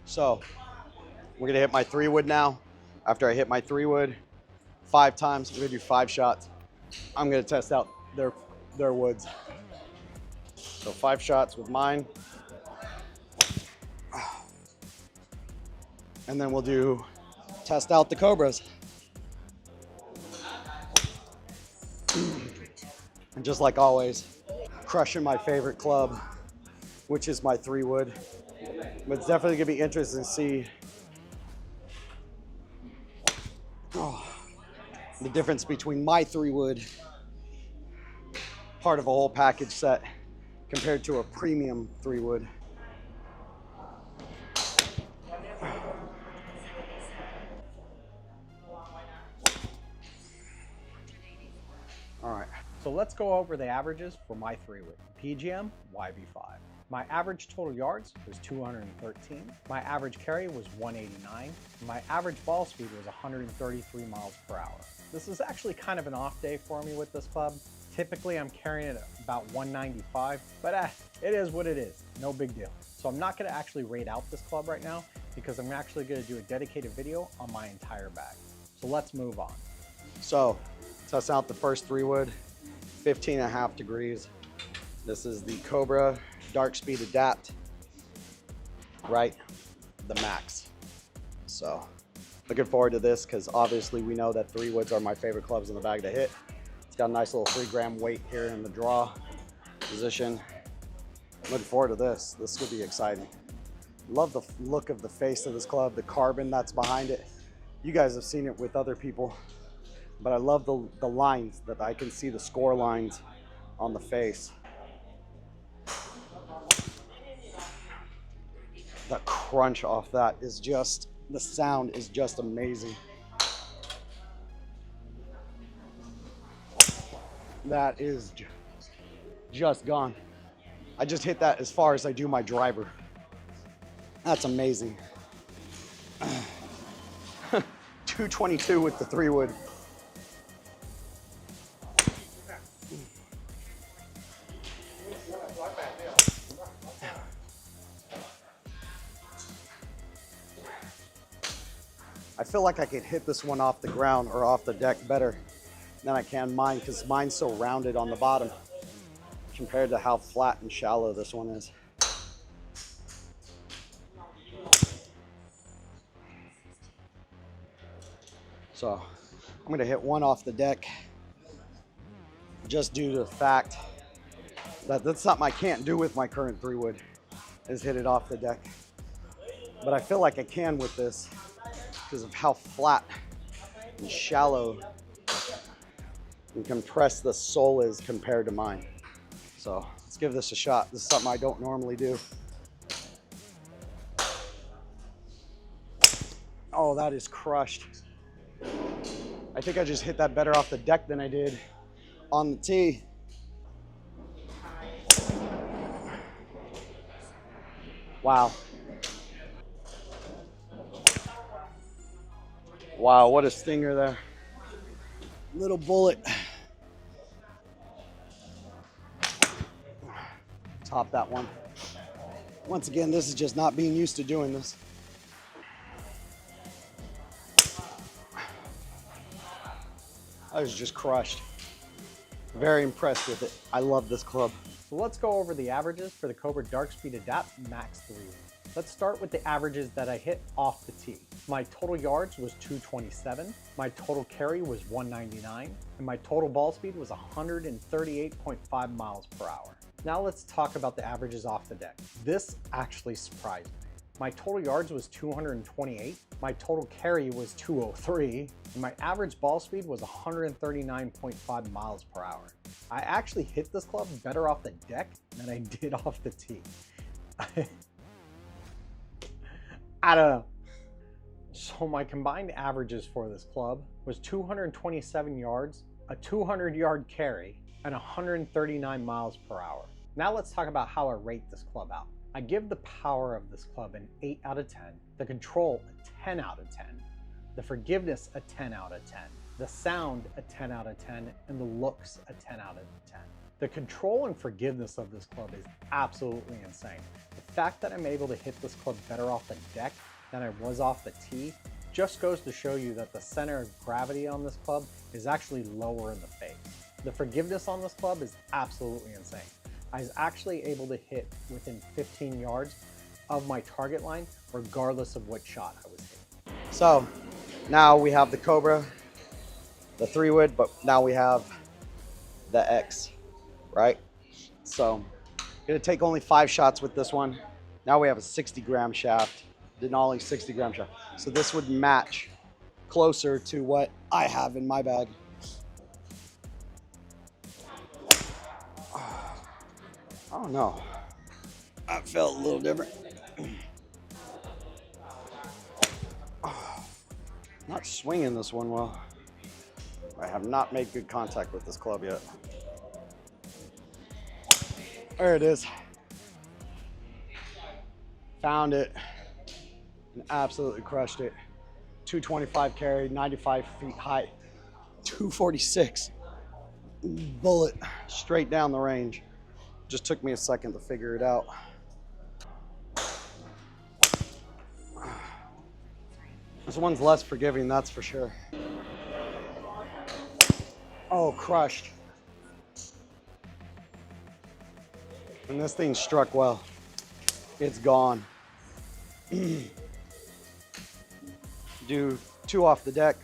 So we're gonna hit my 3-wood now. After I hit my 3-wood 5 times, we're gonna do 5 shots. I'm gonna test out their woods. So 5 shots with mine. And then we'll test out the Cobras. And just like always, crushing my favorite club, which is my 3-wood. But it's definitely gonna be interesting to see the difference between my 3-wood, part of a whole package set, compared to a premium 3-wood. All right. So let's go over the averages for my 3-wood PGM YB5. My average total yards was 213. My average carry was 189. My average ball speed was 133 miles per hour. This is actually kind of an off day for me with this club. Typically I'm carrying it about 195, but it is what it is, no big deal. So I'm not gonna actually rate out this club right now because I'm actually gonna do a dedicated video on my entire bag. So let's move on. So test out the first 3-wood, 15.5 degrees. This is the Cobra DarkSpeed Adapt, right? The max. So looking forward to this because obviously we know that 3-woods are my favorite clubs in the bag to hit. It's got a nice little 3-gram weight here in the draw position. Looking forward to this. This could be exciting. Love the look of the face of this club, the carbon that's behind it. You guys have seen it with other people, but I love the lines that I can see, the score lines on the face. The crunch off that is just, the sound is just amazing. That is just gone. I just hit that as far as I do my driver. That's amazing. 222 with the 3-wood. I feel like I could hit this one off the ground or off the deck better than I can mine because mine's so rounded on the bottom compared to how flat and shallow this one is. So I'm gonna hit one off the deck just due to the fact that that's something I can't do with my current 3-wood, is hit it off the deck. But I feel like I can with this because of how flat and shallow and compressed the sole is compared to mine. So let's give this a shot. This is something I don't normally do. Oh, that is crushed. I think I just hit that better off the deck than I did on the tee. Wow. Wow, what a stinger there. Little bullet. Top that one. Once again, this is just not being used to doing this. I was just crushed. Very impressed with it. I love this club. So let's go over the averages for the Cobra DarkSpeed Adapt Max 3. Let's start with the averages that I hit off the tee. My total yards was 227, my total carry was 199, and my total ball speed was 138.5 miles per hour. Now let's talk about the averages off the deck. This actually surprised me. My total yards was 228, my total carry was 203, and my average ball speed was 139.5 miles per hour. I actually hit this club better off the deck than I did off the tee. I don't know. So my combined averages for this club was 227 yards, a 200-yard carry, and 139 miles per hour. Now let's talk about how I rate this club out. I give the power of this club an 8 out of 10, the control a 10 out of 10, the forgiveness a 10 out of 10, the sound a 10 out of 10, and the looks a 10 out of 10. The control and forgiveness of this club is absolutely insane. The fact that I'm able to hit this club better off the deck than I was off the tee just goes to show you that the center of gravity on this club is actually lower in the face. The forgiveness on this club is absolutely insane. I was actually able to hit within 15 yards of my target line regardless of what shot I was hitting. So now we have the Cobra, the 3-wood, but now we have the X, right? So gonna take only 5 shots with this one. Now we have a 60-gram shaft, Denali 60-gram shaft. So this would match closer to what I have in my bag. I don't know. That felt a little different. Not swinging this one well. I have not made good contact with this club yet. There it is. Found it and absolutely crushed it. 225 carry, 95 feet height, 246. Bullet straight down the range. Just took me a second to figure it out. This one's less forgiving, that's for sure. Oh, crushed. And this thing struck well. It's gone. Do 2 off the deck.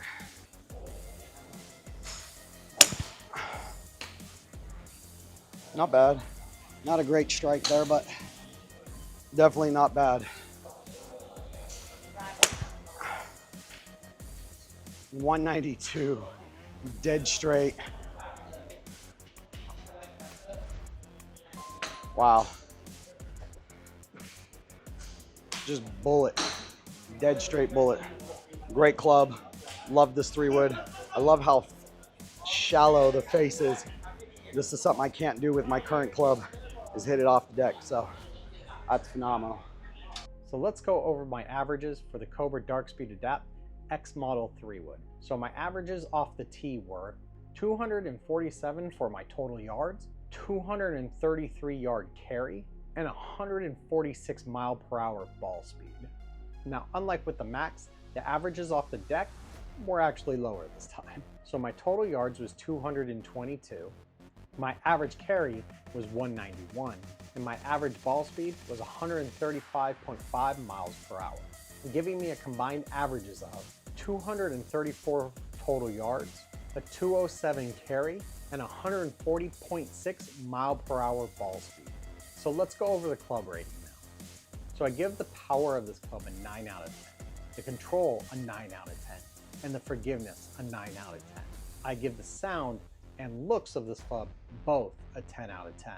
Not bad. Not a great strike there, but definitely not bad. 192, dead straight. Wow. Just bullet, dead straight bullet. Great club. Love this 3-wood. I love how shallow the face is. This is something I can't do with my current club, is hit it off the deck. So that's phenomenal. So let's go over my averages for the Cobra DarkSpeed Adapt X model 3-wood. So my averages off the tee were 247 for my total yards, 233 yard carry, and 146 mile/hour ball speed. Now, unlike with the Max, the averages off the deck were actually lower this time. So my total yards was 222, my average carry was 191, and my average ball speed was 135.5 miles per hour, giving me a combined averages of 234 total yards, a 207 carry, and 140.6 mile/hour ball speed. So let's go over the club rating now. So I give the power of this club a 9 out of 10, the control a 9 out of 10, and the forgiveness a 9 out of 10. I give the sound and looks of this club both a 10 out of 10.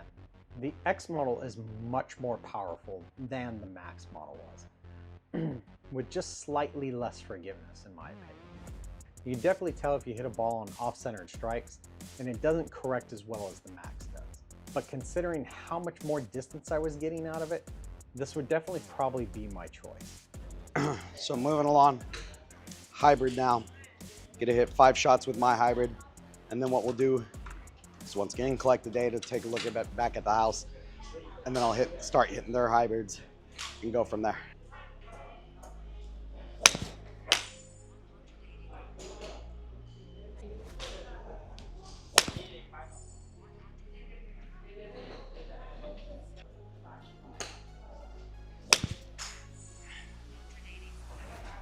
The X model is much more powerful than the Max model was, with just slightly less forgiveness in my opinion. You can definitely tell if you hit a ball on off-centered strikes, and it doesn't correct as well as the Max does. But considering how much more distance I was getting out of it, this would definitely probably be my choice. So moving along, hybrid now. Get to hit 5 shots with my hybrid, and then what we'll do is once again collect the data, take a look at it back at the house, and then I'll start hitting their hybrids and go from there.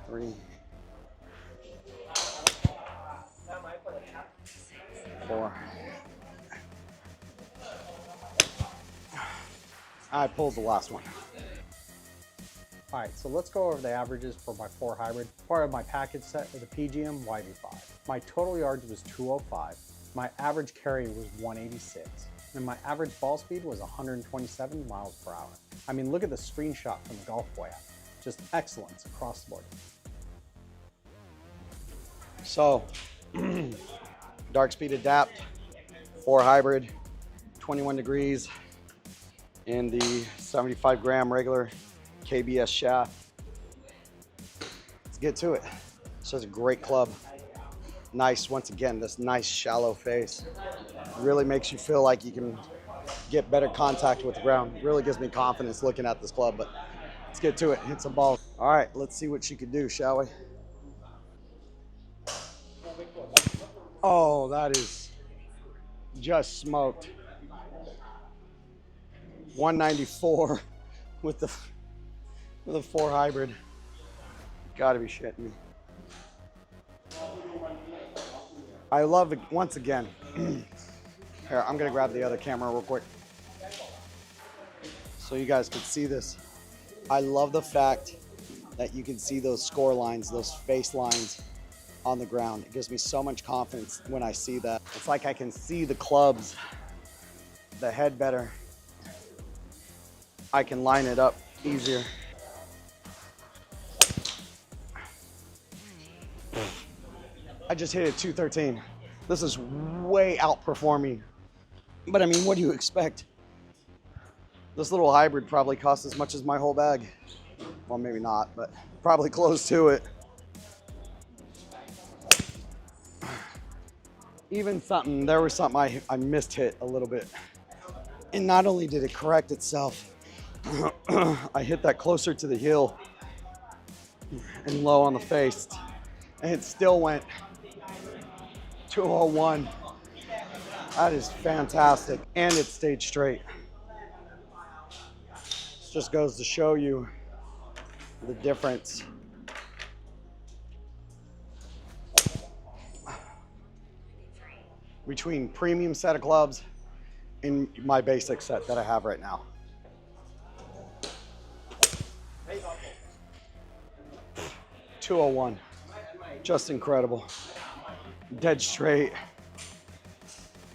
Three, 4. I pulled the last one. All right, so let's go over the averages for my 4 hybrid, part of my package set with a PGM YV5. My total yards was 205, my average carry was 186, and my average ball speed was 127 miles per hour. I mean, look at the screenshot from the Golf Boy app. Just excellence across the board. So, DarkSpeed Adapt, 4 hybrid, 21 degrees in the 75 gram regular KBS shaft. Let's get to it. This is a great club. Nice, once again, this nice shallow face. Really makes you feel like you can get better contact with the ground. Really gives me confidence looking at this club, but let's get to it, hit some balls. All right, let's see what she can do, shall we? Oh, that is just smoked. 194 with the 4 hybrid. Gotta be shitting me. I love it, once again. Here, I'm gonna grab the other camera real quick so you guys can see this. I love the fact that you can see those score lines, those face lines on the ground. It gives me so much confidence when I see that. It's like I can see the clubs, the head better. I can line it up easier. I just hit it 213. This is way outperforming. But I mean, what do you expect? This little hybrid probably costs as much as my whole bag. Well, maybe not, but probably close to it. Even something, there was something I missed hit a little bit. And not only did it correct itself, I hit that closer to the heel and low on the face. And it still went 201. That is fantastic. And it stayed straight. This just goes to show you the difference. Between premium set of clubs and my basic set that I have right now. .201, just incredible. Dead straight.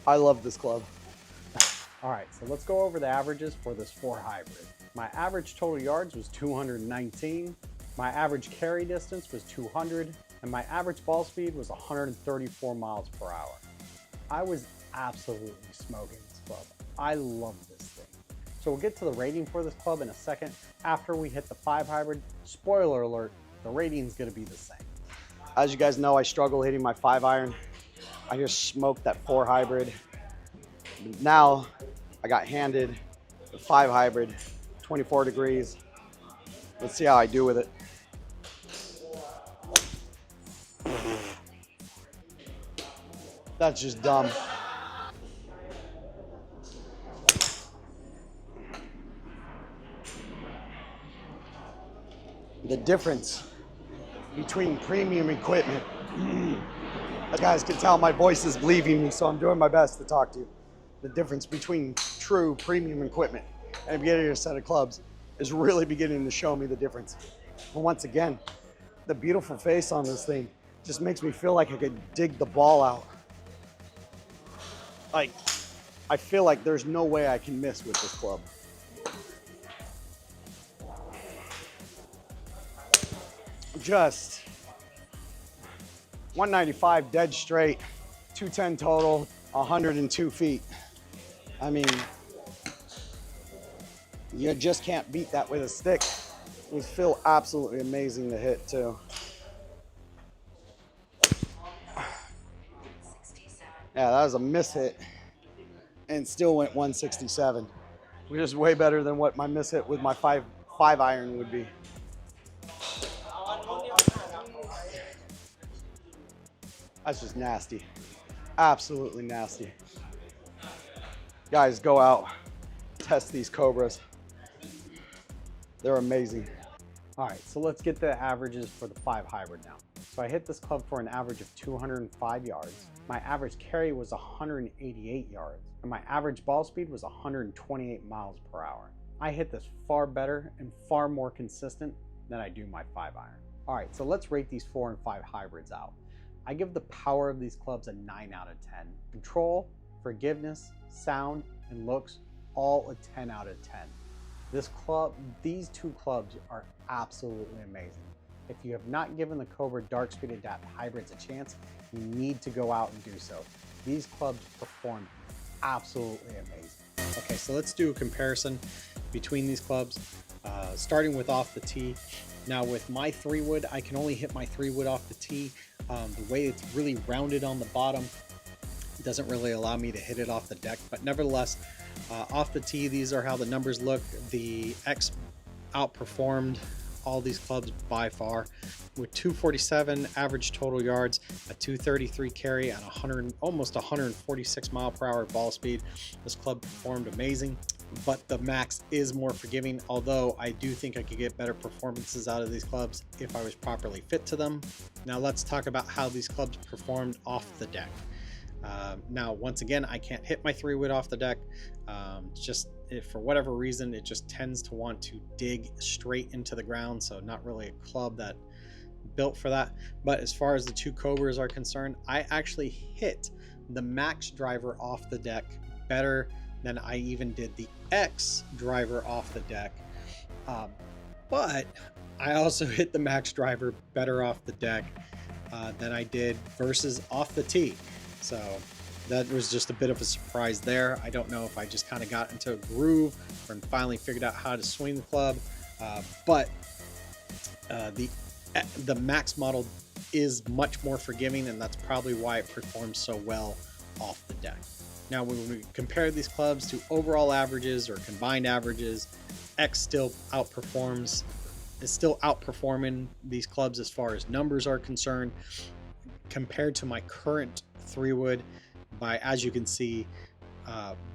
I love this club. All right, so let's go over the averages for this 4 hybrid. My average total yards was 219. My average carry distance was 200, and my average ball speed was 134 miles per hour. I was absolutely smoking this club. I love this thing. So we'll get to the rating for this club in a second. After we hit the 5 hybrid, spoiler alert, the rating is gonna be the same. As you guys know, I struggle hitting my 5 iron. I just smoked that 4 hybrid. Now I got handed the 5 hybrid, 24 degrees. Let's see how I do with it. That's just dumb. The difference between premium equipment. You guys can tell my voice is leaving me, so I'm doing my best to talk to you. The difference between true premium equipment and getting a set of clubs is really beginning to show me the difference. But once again, the beautiful face on this thing just makes me feel like I could dig the ball out. Like, I feel like there's no way I can miss with this club. Just 195 dead straight, 210 total, 102 feet. I mean, you just can't beat that with a stick. It feel absolutely amazing to hit too. Yeah, that was a miss hit and still went 167. Which is way better than what my miss hit with my 5 iron would be. That's just nasty. Absolutely nasty. Guys, go out, test these Cobras. They're amazing. All right, so let's get the averages for the 5 hybrid now. So I hit this club for an average of 205 yards. My average carry was 188 yards, and my average ball speed was 128 miles per hour. I hit this far better and far more consistent than I do my 5 iron. All right, so let's rate these 4 and 5 hybrids out. I give the power of these clubs a 9 out of 10. Control, forgiveness, sound, and looks, all a 10 out of 10. These 2 clubs are absolutely amazing. If you have not given the Cobra DarkSpeed Adapt hybrids a chance, you need to go out and do so. These clubs perform absolutely amazing. Okay, so let's do a comparison between these clubs. Starting with off the tee, Now with my 3-wood, I can only hit my 3-wood off the tee. The way it's really rounded on the bottom doesn't really allow me to hit it off the deck, but nevertheless, off the tee, these are how the numbers look. The X outperformed all these clubs by far, with 247 average total yards, a 233 carry, and almost 146 mile/hour ball speed. This club performed amazing, but the Max is more forgiving, although I do think I could get better performances out of these clubs if I was properly fit to them. Now let's talk about how these clubs performed off the deck. Now, once again, I can't hit my 3-wood off the deck. For whatever reason, it just tends to want to dig straight into the ground. So not really a club that built for that. But as far as the 2 Cobras are concerned, I actually hit the Max driver off the deck better than I even did the X driver off the deck. But I also hit the Max driver better off the deck than I did versus off the tee. So that was just a bit of a surprise there. I don't know if I just kind of got into a groove and finally figured out how to swing the club. But the Max model is much more forgiving, and that's probably why it performs so well off the deck. Now, when we compare these clubs to overall averages or combined averages, X still is still outperforming these clubs as far as numbers are concerned compared to my current 3-wood by, as you can see,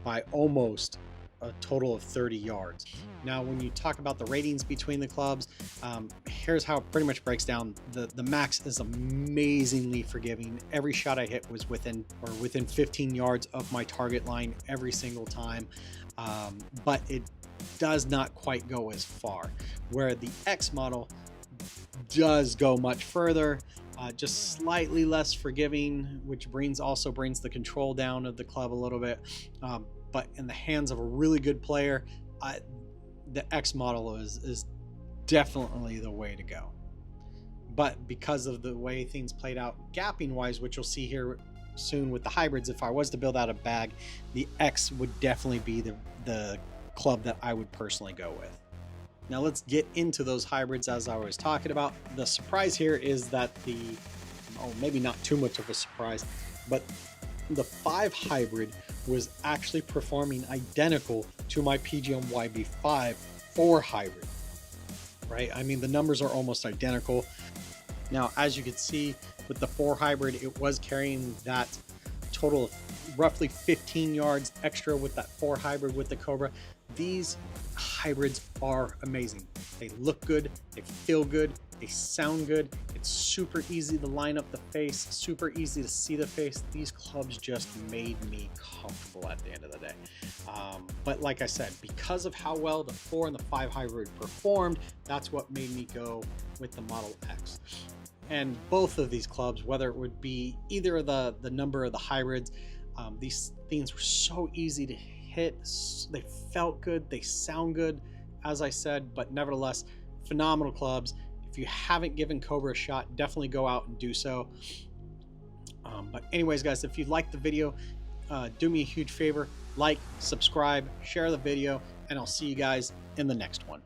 by almost a total of 30 yards. Now, when you talk about the ratings between the clubs, here's how it pretty much breaks down. The Max is amazingly forgiving. Every shot I hit was within 15 yards of my target line every single time, but it does not quite go as far, where the X model does go much further. Just slightly less forgiving, which also brings the control down of the club a little bit. But in the hands of a really good player, the X model is definitely the way to go. But because of the way things played out gapping wise, which you'll see here soon with the hybrids, if I was to build out a bag, the X would definitely be the club that I would personally go with. Now let's get into those hybrids as I was talking about. The surprise here is that maybe not too much of a surprise, but the 5 hybrid was actually performing identical to my PGM YB5 4 hybrid, right? I mean, the numbers are almost identical. Now, as you can see with the 4 hybrid, it was carrying that total of roughly 15 yards extra with that 4 hybrid with the Cobra. These hybrids are amazing. They look good, they feel good, they sound good. It's super easy to line up the face, super easy to see the face. These clubs just made me comfortable at the end of the day. But like I said, because of how well the 4 and the 5 hybrid performed, that's what made me go with the Model X. And both of these clubs, whether it would be either of the number of the hybrids, these things were so easy to hit. They felt good, they sound good, as I said, but nevertheless, phenomenal clubs. If you haven't given Cobra a shot, definitely go out and do so. But anyways, guys, if you liked the video, do me a huge favor, like, subscribe, share the video, and I'll see you guys in the next one.